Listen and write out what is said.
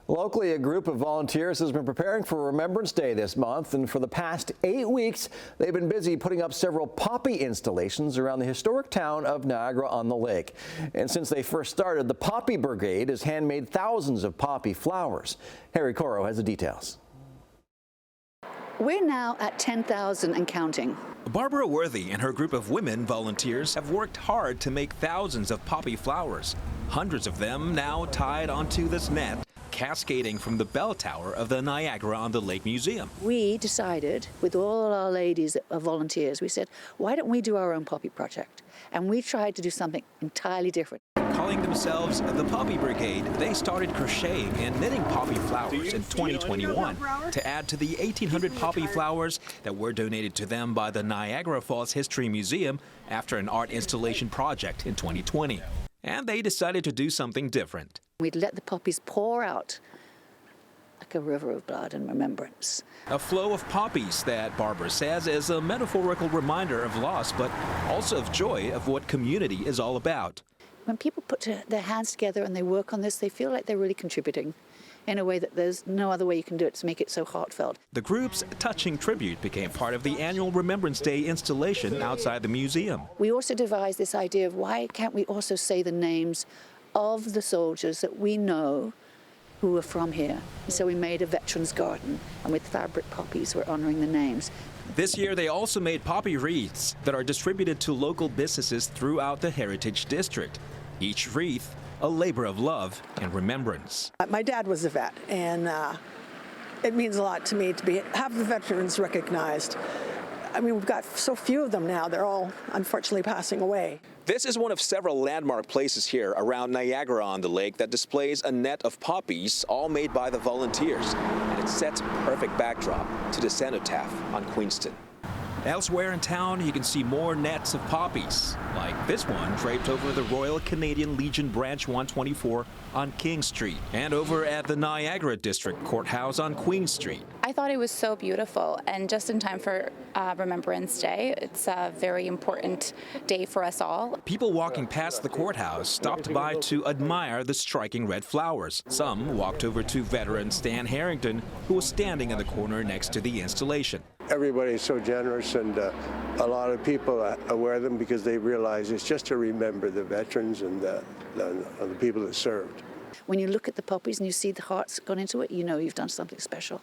Locally, a group of volunteers has been preparing for Remembrance Day this month, and for the past 8 weeks, they've been busy putting up several poppy installations around the historic town of Niagara-on-the-Lake. And since they first started, the Poppy Brigade has handmade thousands of poppy flowers. Harry Coro has the details. We're now at 10,000 and counting. Barbara Worthy and her group of women volunteers have worked hard to make thousands of poppy flowers, hundreds of them now tied onto this net, cascading from the bell tower of the Niagara-on-the-Lake Museum. We decided, with all our ladies that are volunteers, we said, why don't we do our own poppy project? And we tried to do something entirely different. Calling themselves the Poppy Brigade, they started crocheting and knitting poppy flowers in 2021 to add to the 1,800 poppy flowers that were donated to them by the Niagara Falls History Museum after an art installation project in 2020. And they decided to do something different. We'd let the poppies pour out like a river of blood and remembrance. A flow of poppies that Barbara says is a metaphorical reminder of loss, but also of joy of what community is all about. When people put their hands together and they work on this, they feel like they're really contributing in a way that there's no other way you can do it to make it so heartfelt. The group's touching tribute became part of the annual Remembrance Day installation outside the museum. We also devised this idea of why can't we also say the names of the soldiers that we know who are from here. So we made a veterans garden, and with fabric poppies we're honoring the names. This year they also made poppy wreaths that are distributed to local businesses throughout the Heritage District. Each wreath a labor of love and remembrance. My dad was a vet, and it means a lot to me to have the veterans recognized. I mean, we've got so few of them now. They're all unfortunately passing away. This is one of several landmark places here around Niagara-on-the-Lake that displays a net of poppies, all made by the volunteers, and it sets a perfect backdrop to the cenotaph on Queenston. Elsewhere in town, you can see more nets of poppies, like this one draped over the Royal Canadian Legion Branch 124 on King Street, and over at the Niagara District Courthouse on Queen Street. I thought it was so beautiful, and just in time for Remembrance Day. It's a very important day for us all. People walking past the courthouse stopped by to admire the striking red flowers. Some walked over to veteran Stan Harrington, who was standing in the corner next to the installation. Everybody's so generous, and a lot of people wear them because they realize it's just to remember the veterans and the people that served. When you look at the poppies and you see the hearts gone into it, you know you've done something special.